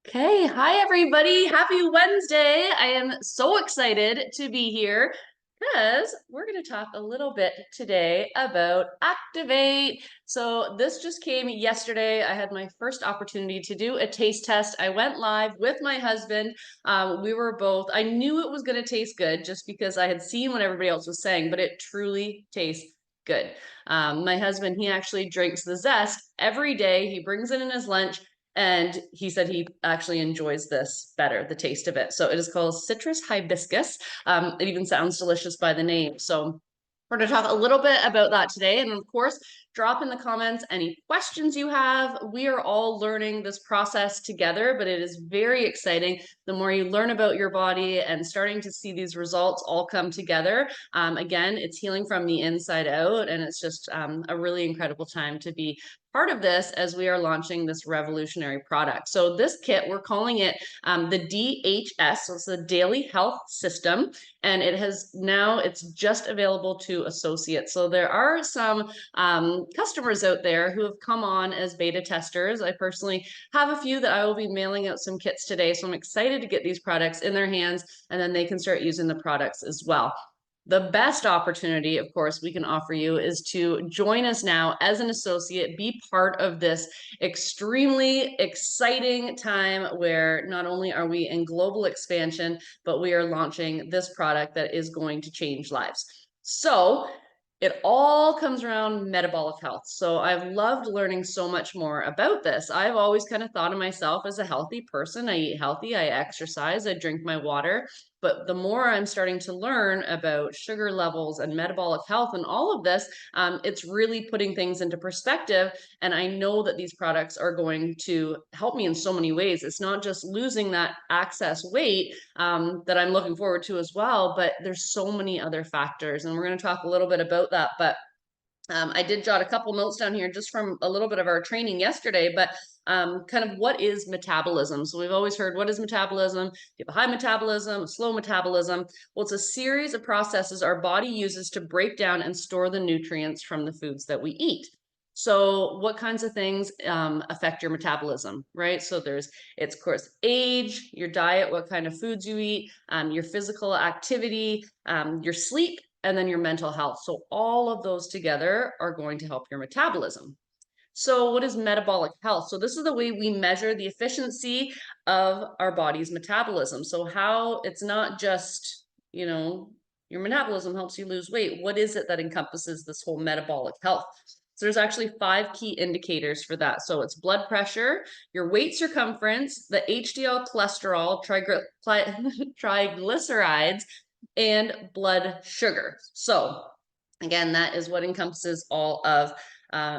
Okay, hi everybody. Happy Wednesday. I am so excited to be here because we're going to talk a little bit today about Activate. So, this just came yesterday. I had my first opportunity to do a taste test. I went live with my husband. We were both, I knew it was going to taste good just because I had seen what everybody else was saying, but it truly tastes good. My husband, he actually drinks the zest every day. He brings it in his lunch. And he said he actually enjoys this better, the taste of it. So it is called citrus hibiscus. It even sounds delicious by the name. So we're going to talk a little bit about that today. And of course, drop in the comments any questions you have. We are all learning this process together, but it is very exciting. The more you learn about your body and starting to see these results all come together, again, it's healing from the inside out. And it's just a really incredible time to be part of this as we are launching this revolutionary product. So this kit, we're calling it the DHS, so it's the Daily Health System, and it's just available to associates. So there are some customers out there who have come on as beta testers. I personally have a few that I will be mailing out some kits today, so I'm excited to get these products in their hands, and then they can start using the products as well. The best opportunity, of course, we can offer you is to join us now as an associate, be part of this extremely exciting time where not only are we in global expansion, but we are launching this product that is going to change lives. So it all comes around metabolic health. So I've loved learning so much more about this. I've always kind of thought of myself as a healthy person. I eat healthy, I exercise, I drink my water. But the more I'm starting to learn about sugar levels and metabolic health and all of this, it's really putting things into perspective. And I know that these products are going to help me in so many ways. It's not just losing that excess weight that I'm looking forward to as well, but there's so many other factors. And we're going to talk a little bit about that. But I did jot a couple notes down here just from a little bit of our training yesterday, but kind of what is metabolism? So we've always heard, what is metabolism? You have a high metabolism, a slow metabolism. Well, it's a series of processes our body uses to break down and store the nutrients from the foods that we eat. So what kinds of things affect your metabolism, right? So it's of course age, your diet, what kind of foods you eat, your physical activity, your sleep, and then your mental health. So all of those together are going to help your metabolism. So what is metabolic health? So this is the way we measure the efficiency of our body's metabolism. So how it's not just, your metabolism helps you lose weight. What is it that encompasses this whole metabolic health? So there's actually 5 key indicators for that. So it's blood pressure, your weight circumference, the HDL cholesterol, triglycerides, and blood sugar. So again, that is what encompasses all of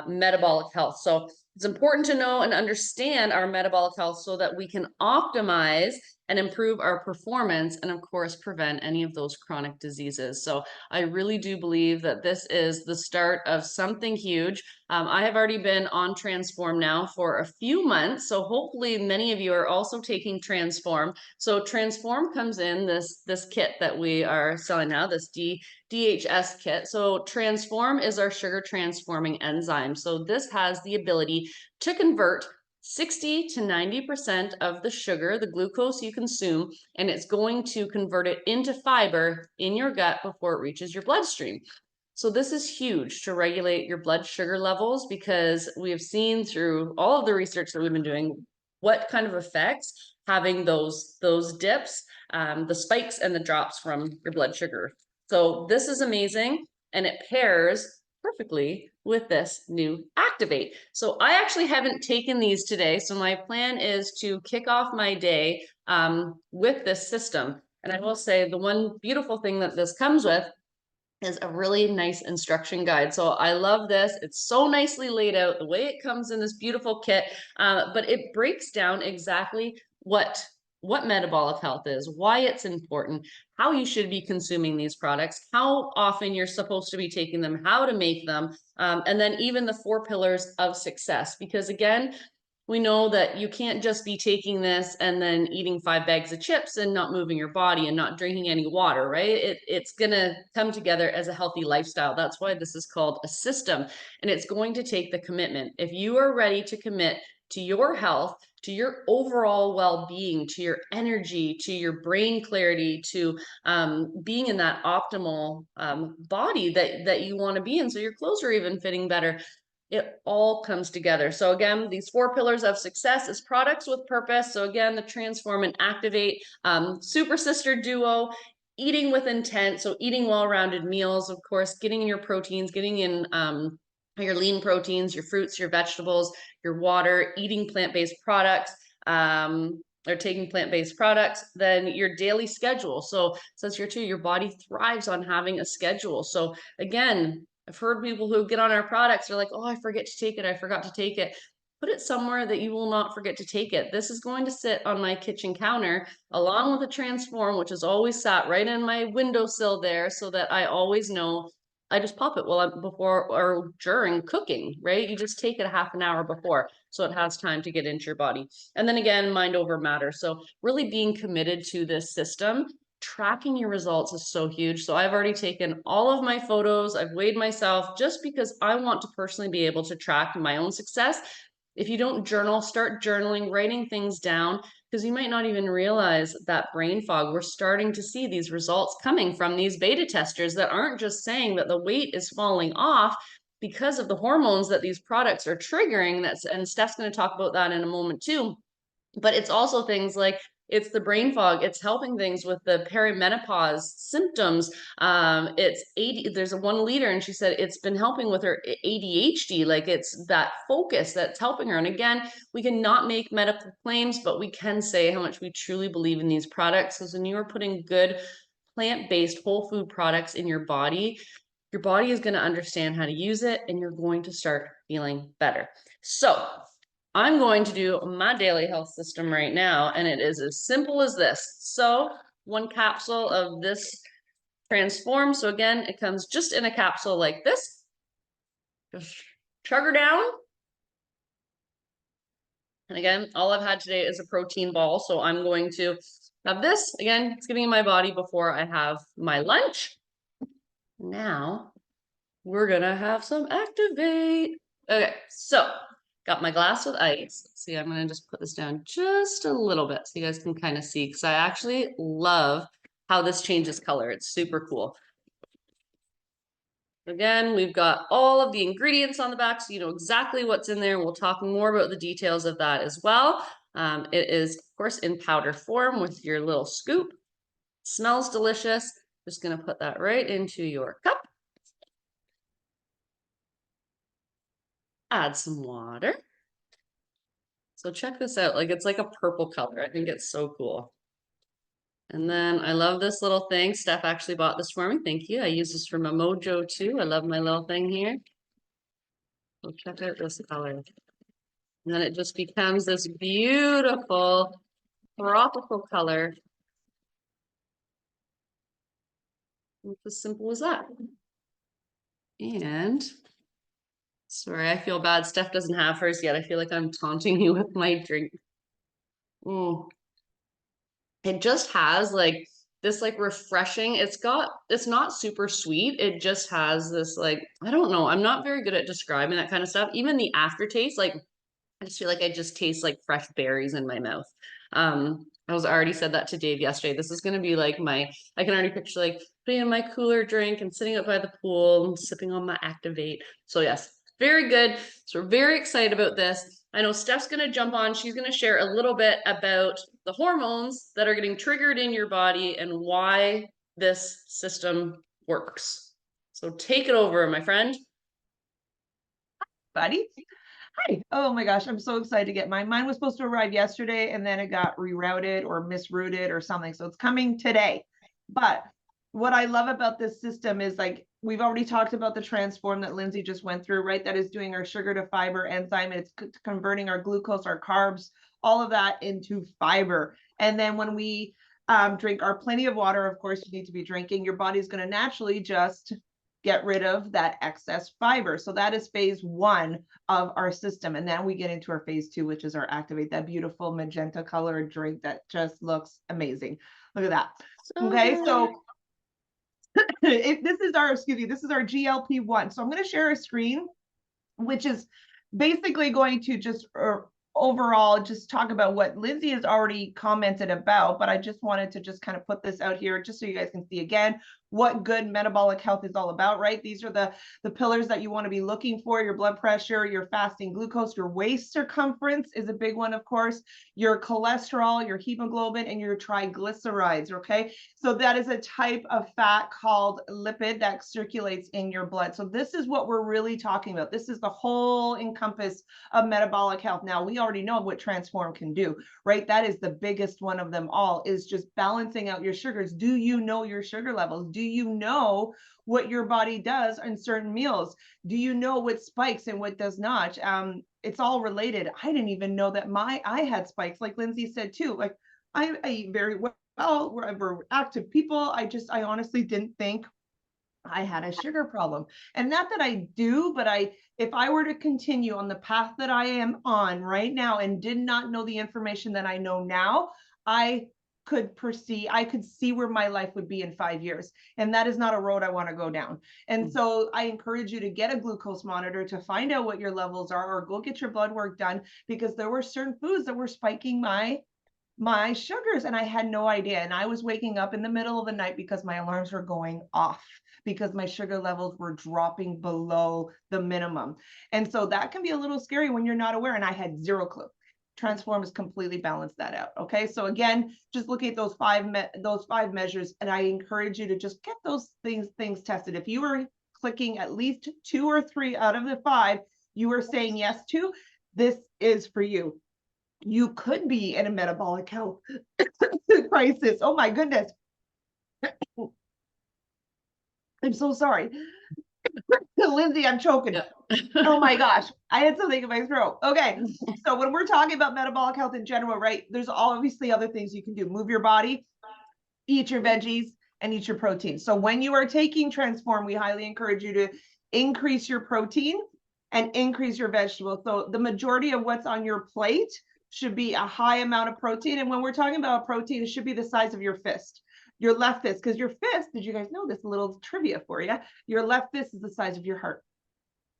metabolic health. So it's important to know and understand our metabolic health so that we can optimize and improve our performance and of course prevent any of those chronic diseases. So I really do believe that this is the start of something huge. I have already been on Transform now for a few months, so hopefully many of you are also taking Transform. So Transform comes in this kit that we are selling now, this DHS kit. So Transform is our sugar transforming enzyme. So this has the ability to convert 60 to 90% of the sugar, the glucose you consume, and it's going to convert it into fiber in your gut before it reaches your bloodstream. So this is huge to regulate your blood sugar levels because we have seen through all of the research that we've been doing what kind of effects having those dips, the spikes and the drops from your blood sugar. So this is amazing, and it pairs perfectly with this new Activate. So I actually haven't taken these today, so my plan is to kick off my day with this system. And I will say the one beautiful thing that this comes with is a really nice instruction guide. So I love this. It's so nicely laid out, the way it comes in this beautiful kit, but it breaks down exactly what metabolic health is, why it's important, how you should be consuming these products, how often you're supposed to be taking them, how to make them, and then even the 4 pillars of success. Because again, we know that you can't just be taking this and then eating 5 bags of chips and not moving your body and not drinking any water, right? It's going to come together as a healthy lifestyle. That's why this is called a system, and it's going to take the commitment. If you are ready to commit to your health, to your overall well-being, to your energy, to your brain clarity, to being in that optimal body that you want to be in, so your clothes are even fitting better. It all comes together. So again, these 4 pillars of success is products with purpose. So again, the transform and activate, super sister duo, eating with intent. So eating well-rounded meals, of course, getting in your proteins, getting in your lean proteins, your fruits, your vegetables, your water, eating plant-based products, or taking plant-based products, then your daily schedule. So it says here too, your body thrives on having a schedule. So again, I've heard people who get on our products, they're like, oh, I forget to take it. I forgot to take it. Put it somewhere that you will not forget to take it. This is going to sit on my kitchen counter along with a transform, which is always sat right in my windowsill there, so that I always know I just pop it while I'm before or during cooking, right? You just take it a half an hour before, so it has time to get into your body. And then again, mind over matter. So really being committed to this system. Tracking your results is so huge. So I've already taken all of my photos. I've weighed myself just because I want to personally be able to track my own success. If you don't journal, start journaling, writing things down, because you might not even realize that brain fog. We're starting to see these results coming from these beta testers that aren't just saying that the weight is falling off because of the hormones that these products are triggering. And Steph's going to talk about that in a moment too. But it's also things like it's the brain fog. It's helping things with the perimenopause symptoms. It's 80. There's a one leader, and she said it's been helping with her ADHD. Like it's that focus that's helping her. And again, we cannot make medical claims, but we can say how much we truly believe in these products. Because when you are putting good plant-based whole food products in your body is going to understand how to use it, and you're going to start feeling better. So I'm going to do my daily health system right now, and it is as simple as this. So 1 capsule of this transform. So again, it comes just in a capsule like this. Just chug her down. And again, all I've had today is a protein ball. So I'm going to have this. Again, it's getting in my body before I have my lunch. Now we're gonna have some activate. Okay, so got my glass with ice. See, I'm gonna just put this down just a little bit so you guys can kind of see, because I actually love how this changes color. It's super cool. Again, we've got all of the ingredients on the back, so you know exactly what's in there. We'll talk more about the details of that as well. It is, of course, in powder form with your little scoop. Smells delicious. Just gonna put that right into your cup. Add some water. So check this out. Like it's like a purple color. I think it's so cool. And then I love this little thing. Steph actually bought this for me. Thank you. I use this for my mojo too. I love my little thing here. So check out this color. And then it just becomes this beautiful tropical color. It's as simple as that. And sorry, I feel bad. Steph doesn't have hers yet. I feel like I'm taunting you with my drink. Mm. It just has like this like refreshing, it's not super sweet. It just has this like, I don't know. I'm not very good at describing that kind of stuff. Even the aftertaste, like I just feel like I just taste like fresh berries in my mouth. I was already said that to Dave yesterday. This is gonna be like I can already picture like putting in my cooler drink and sitting up by the pool and sipping on my Activate. So yes, very good. So we're very excited about this. I know Steph's gonna jump on. She's gonna share a little bit about the hormones that are getting triggered in your body and why this system works. So take it over, my friend. Buddy. Hi. Oh my gosh, I'm so excited to get mine. Mine was supposed to arrive yesterday and then it got rerouted or misrouted or something. So it's coming today. But what I love about this system is like we've already talked about the transform that Lindsay just went through, right? That is doing our sugar to fiber enzyme. It's converting our glucose, our carbs, all of that into fiber. And then when we drink our plenty of water, of course, you need to be drinking, your body's going to naturally just get rid of that excess fiber. So that is phase 1 of our system. And then we get into our phase 2, which is our activate, that beautiful magenta colored drink that just looks amazing. Look at that. Okay, so this is our GLP-1. So I'm going to share a screen, which is basically going to just overall just talk about what Lindsay has already commented about, but I just wanted to just kind of put this out here just so you guys can see again what good metabolic health is all about, right? These are the pillars that you want to be looking for: your blood pressure, your fasting glucose, your waist circumference is a big one, of course, your cholesterol, your hemoglobin, and your triglycerides, okay? So that is a type of fat called lipid that circulates in your blood. So this is what we're really talking about. This is the whole encompass of metabolic health. Now, we already know what Transform can do, right? That is the biggest one of them all, is just balancing out your sugars. Do you know your sugar levels? Do you know what your body does in certain meals? Do you know what spikes and what does not? It's all related. I didn't even know that I had spikes, like Lindsay said too. Like I eat very well. We're active people. I honestly didn't think I had a sugar problem. And not that I do, but if I were to continue on the path that I am on right now and did not know the information that I know now, I could see where my life would be in 5 years. And that is not a road I want to go down. And so I encourage you to get a glucose monitor to find out what your levels are, or go get your blood work done, because there were certain foods that were spiking my sugars and I had no idea. And I was waking up in the middle of the night because my alarms were going off, because my sugar levels were dropping below the minimum. And so that can be a little scary when you're not aware. And I had zero clue. Transform has completely balanced that out. Okay. So again, just look at those five measures. And I encourage you to just get those things tested. If you are clicking at least 2 or 3 out of the 5, you are saying yes to, this is for you. You could be in a metabolic health crisis. Oh my goodness. I'm so sorry. Lindsay, I'm choking. Yeah. Oh my gosh. I had something in my throat. Okay. So when we're talking about metabolic health in general, right, there's obviously other things you can do. Move your body, eat your veggies, and eat your protein. So when you are taking Transform, we highly encourage you to increase your protein and increase your vegetables. So the majority of what's on your plate should be a high amount of protein. And when we're talking about protein, it should be the size of your fist. Your left fist, because your fist, did you guys know this? A little trivia for you. Your left fist is the size of your heart.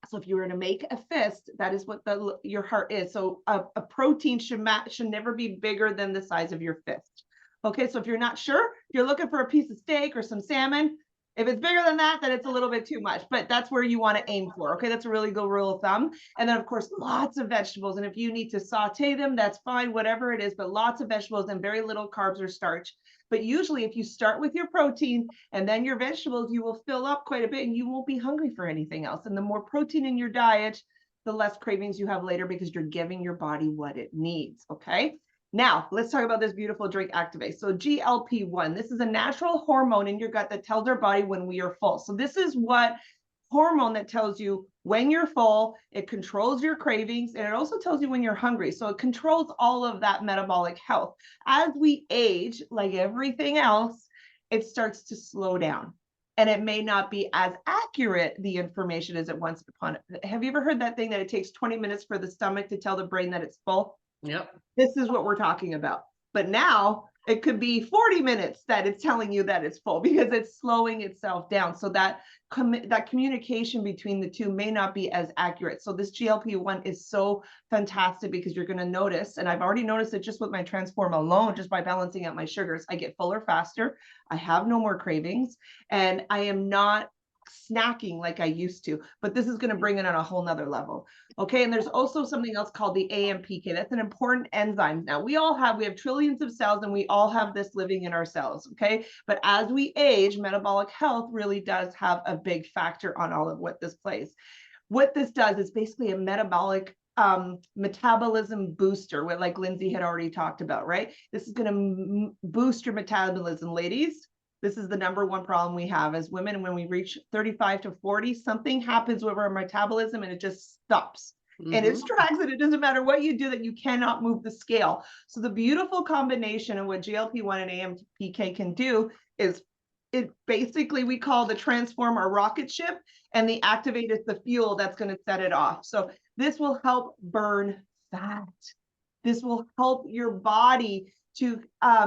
So if you were to make a fist, that is what your heart is. So a protein should never be bigger than the size of your fist. Okay, so if you're not sure, you're looking for a piece of steak or some salmon. If it's bigger than that, then it's a little bit too much, but that's where you want to aim for. Okay, that's a really good rule of thumb. And then, of course, lots of vegetables. And if you need to saute them, that's fine, whatever it is, but lots of vegetables and very little carbs or starch. But usually, if you start with your protein and then your vegetables, you will fill up quite a bit and you won't be hungry for anything else. And the more protein in your diet, the less cravings you have later, because you're giving your body what it needs. Okay. Now, let's talk about this beautiful drink, Activate. So GLP-1, this is a natural hormone in your gut that tells our body when we are full. So this is what hormone that tells you when you're full. It controls your cravings, and it also tells you when you're hungry. So it controls all of that metabolic health. As we age, like everything else, it starts to slow down. And it may not be as accurate, the information, as it once upon. Have you ever heard that thing that it takes 20 minutes for the stomach to tell the brain that it's full? Yep. This is what we're talking about. But now it could be 40 minutes that it's telling you that it's full, because it's slowing itself down. So that communication between the two may not be as accurate. So this GLP-1 is so fantastic, because you're going to notice, and I've already noticed it just with my Transform alone, just by balancing out my sugars, I get fuller faster. I have no more cravings, and I am not snacking like I used to, but this is going to bring it on a whole nother level. Okay. And there's also something else called the AMPK. That's an important enzyme. Now we have trillions of cells, and we all have this living in our cells. Okay. But as we age, metabolic health really does have a big factor on all of what this plays. What this does is basically a metabolic metabolism booster, what like Lindsay had already talked about, right? This is going to boost your metabolism, ladies. This is the number one problem we have as women. When we reach 35 to 40, something happens with our metabolism and it just stops. And it drags, and it doesn't matter what you do, that you cannot move the scale. So the beautiful combination of what GLP-1 and AMPK can do is, it basically, we call the Transform our rocket ship, and the Activate is the fuel that's going to set it off. So this will help burn fat. This will help your body to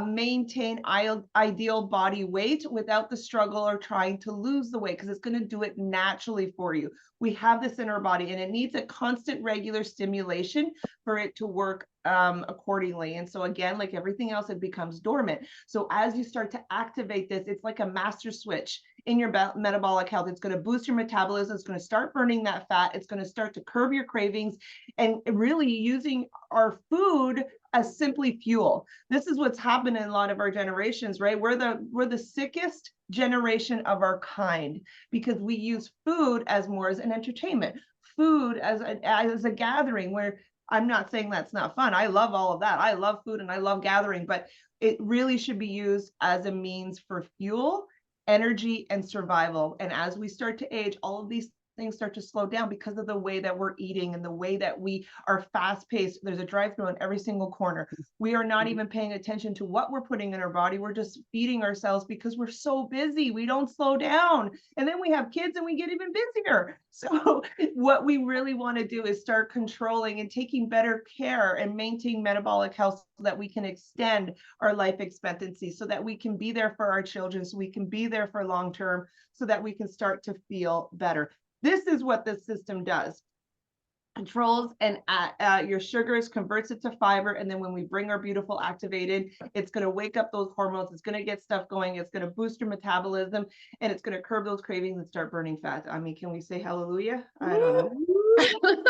maintain ideal body weight without the struggle or trying to lose the weight, because it's going to do it naturally for you. We have this in our body, and it needs a constant regular stimulation for it to work accordingly. And so again, like everything else, it becomes dormant. So as you start to activate this, it's like a master switch in your metabolic health. It's going to boost your metabolism. It's going to start burning that fat. It's going to start to curb your cravings, and really using our food as simply fuel. This is what's happened in a lot of our generations, right? We're the sickest generation of our kind, because we use food as more as an entertainment, food as a gathering, where I'm not saying that's not fun. I love all of that. I love food and I love gathering, but it really should be used as a means for fuel, energy, and survival. And as we start to age, all of these things start to slow down because of the way that we're eating and the way that we are fast paced. There's a drive-through on every single corner. We are not even paying attention to what we're putting in our body. We're just feeding ourselves because we're so busy. We don't slow down. And then we have kids and we get even busier. So what we really want to do is start controlling and taking better care and maintain metabolic health so that we can extend our life expectancy, so that we can be there for our children, so we can be there for long term, so that we can start to feel better. This is what this system does. Controls and your sugars, converts it to fiber, and then when we bring our beautiful activated, it's going to wake up those hormones, it's going to get stuff going, it's going to boost your metabolism, and it's going to curb those cravings and start burning fat. I mean, can we say hallelujah? I don't know.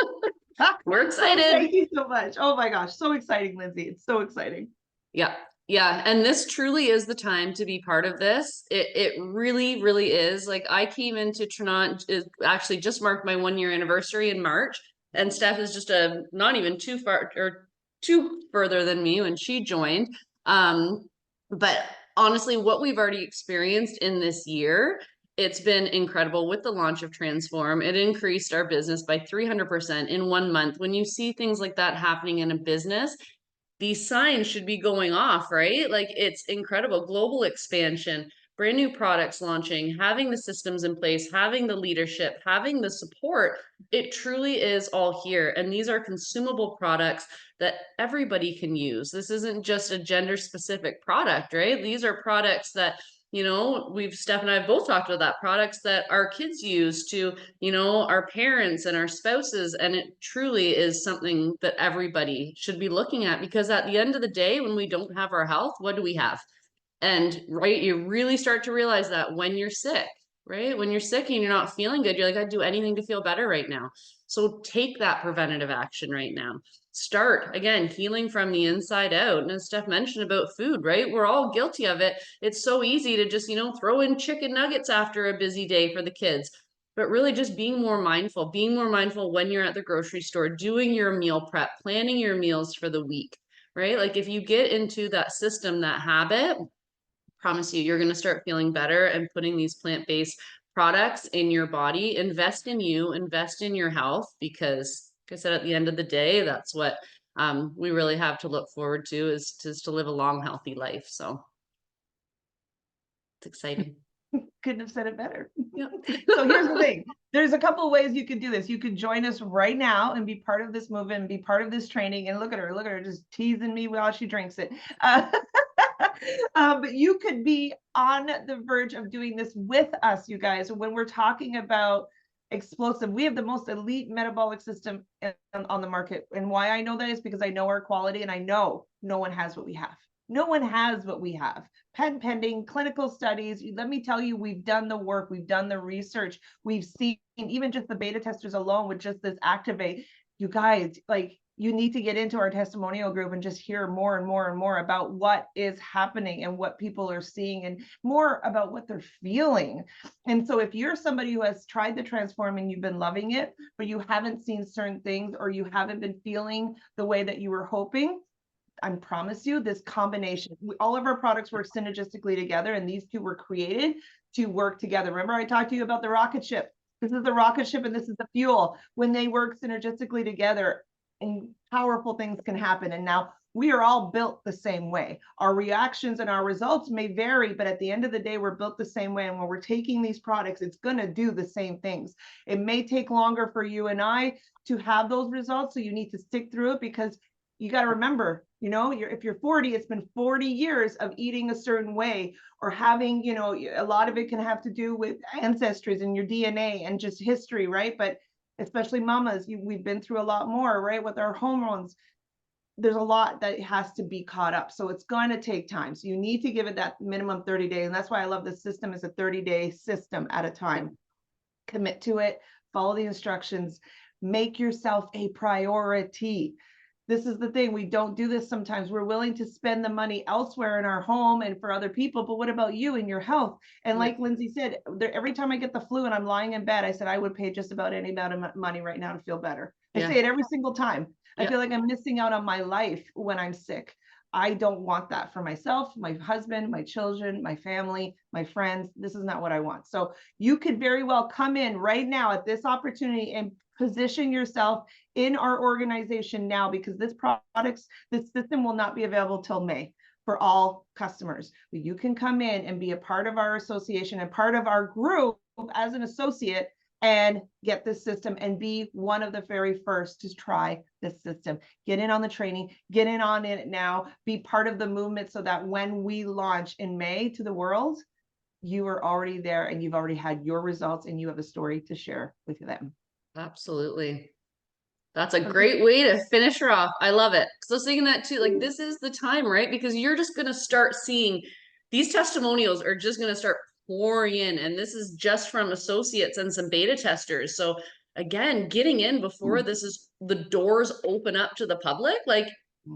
We're excited. Thank you so much. Oh my gosh, so exciting, Lindsay. It's so exciting. Yeah. Yeah. And this truly is the time to be part of this. It really, really is. Like, I came into Trinant, actually just marked my 1 year anniversary in March. And Steph is just not even too far or too further than me when she joined. But honestly, what we've already experienced in this year, it's been incredible. With the launch of Transform, it increased our business by 300% in 1 month. When you see things like that happening in a business, these signs should be going off, right? Like, it's incredible. Global expansion, brand new products launching, having the systems in place, having the leadership, having the support. It truly is all here. And these are consumable products that everybody can use. This isn't just a gender specific product, right? These are products that, Steph and I have both talked about that, products that our kids use to, our parents and our spouses. And it truly is something that everybody should be looking at, because at the end of the day, when we don't have our health, what do we have? And right, you really start to realize that when you're sick, right? When you're sick and you're not feeling good, you're like, I'd do anything to feel better right now. So take that preventative action right now. Start again, healing from the inside out. And as Steph mentioned about food, right? We're all guilty of it. It's so easy to just, throw in chicken nuggets after a busy day for the kids. But really just being more mindful when you're at the grocery store, doing your meal prep, planning your meals for the week, right? Like, if you get into that system, that habit, promise you, you're going to start feeling better and putting these plant-based products in your body. Invest in you, invest in your health, because like I said, at the end of the day, that's what we really have to look forward to, is to live a long, healthy life. So it's exciting. Couldn't have said it better. Yeah. So here's the thing. There's a couple of ways you could do this. You could join us right now and be part of this movement and be part of this training. And look at her just teasing me while she drinks it. But you could be on the verge of doing this with us, you guys. When we're talking about explosive, we have the most elite metabolic system on the market. And why I know that is because I know our quality, and I know no one has what we have. No one has what we have. Patent pending, clinical studies. Let me tell you, we've done the work, we've done the research, we've seen even just the beta testers alone with just this Activate. You guys, like, you need to get into our testimonial group and just hear more and more and more about what is happening and what people are seeing, and more about what they're feeling. And so if you're somebody who has tried the Transform and you've been loving it, but you haven't seen certain things, or you haven't been feeling the way that you were hoping, I promise you, this combination, all of our products work synergistically together, and these two were created to work together. Remember, I talked to you about the rocket ship. This is the rocket ship and this is the fuel. When they work synergistically together, and powerful things can happen. And now we are all built the same way. Our reactions and our results may vary, but at the end of the day, we're built the same way. And when we're taking these products, it's going to do the same things. It may take longer for you and I to have those results, so you need to stick through it, because you got to remember, you know, if you're 40, it's been 40 years of eating a certain way or having, you know, a lot of it can have to do with ancestries and your DNA and just history, right? But especially mamas, we've been through a lot more, right? With our hormones, there's a lot that has to be caught up. So it's going to take time. So you need to give it that minimum 30 days. And that's why I love the system is a 30-day system at a time. Commit to it, follow the instructions, make yourself a priority. This is the thing. We don't do this sometimes. We're willing to spend the money elsewhere in our home and for other people. But what about you and your health? And like Lindsay said, every time I get the flu and I'm lying in bed, I said I would pay just about any amount of money right now to feel better. I say it every single time. I feel like I'm missing out on my life when I'm sick. I don't want that for myself, my husband, my children, my family, my friends. This is not what I want. So you could very well come in right now at this opportunity and position yourself in our organization now, because this system will not be available till May for all customers. But you can come in and be a part of our association and part of our group as an associate and get this system and be one of the very first to try this system. Get in on the training, get in on it now, be part of the movement so that when we launch in May to the world, you are already there and you've already had your results and you have a story to share with them. Absolutely. That's a great way to finish her off. I love it. So saying that too, like this is the time, right? Because you're just going to start seeing these testimonials are just going to start pouring in. And this is just from associates and some beta testers. So again, getting in before this is the doors open up to the public, like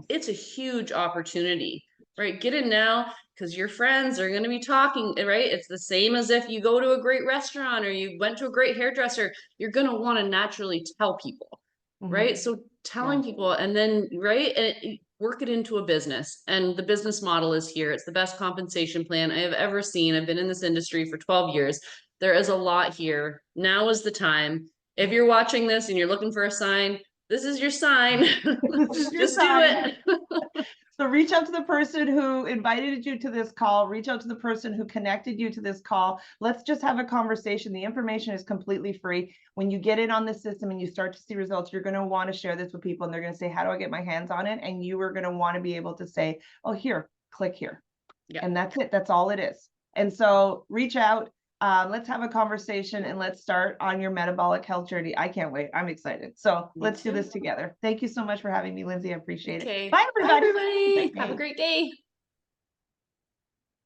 it's a huge opportunity, right? Get in now because your friends are going to be talking, right? It's the same as if you go to a great restaurant or you went to a great hairdresser, you're going to want to naturally tell people. Right. So telling people and then, right. And work it into a business, and the business model is here. It's the best compensation plan I have ever seen. I've been in this industry for 12 years. There is a lot here. Now is the time. If you're watching this and you're looking for a sign, this is your sign. This is your Just sign. do it. So reach out to the person who invited you to this call, reach out to the person who connected you to this call. Let's just have a conversation. The information is completely free. When you get in on the system and you start to see results, you're going to want to share this with people and they're going to say, how do I get my hands on it? And you are going to want to be able to say, oh, here, click here. And that's it. That's all it is. And so reach out. Let's have a conversation and let's start on your metabolic health journey. I can't wait. I'm excited. So let's do this together. Thank you so much for having me, Lindsay. I appreciate it. Bye, everybody. Bye, everybody. Have a great day.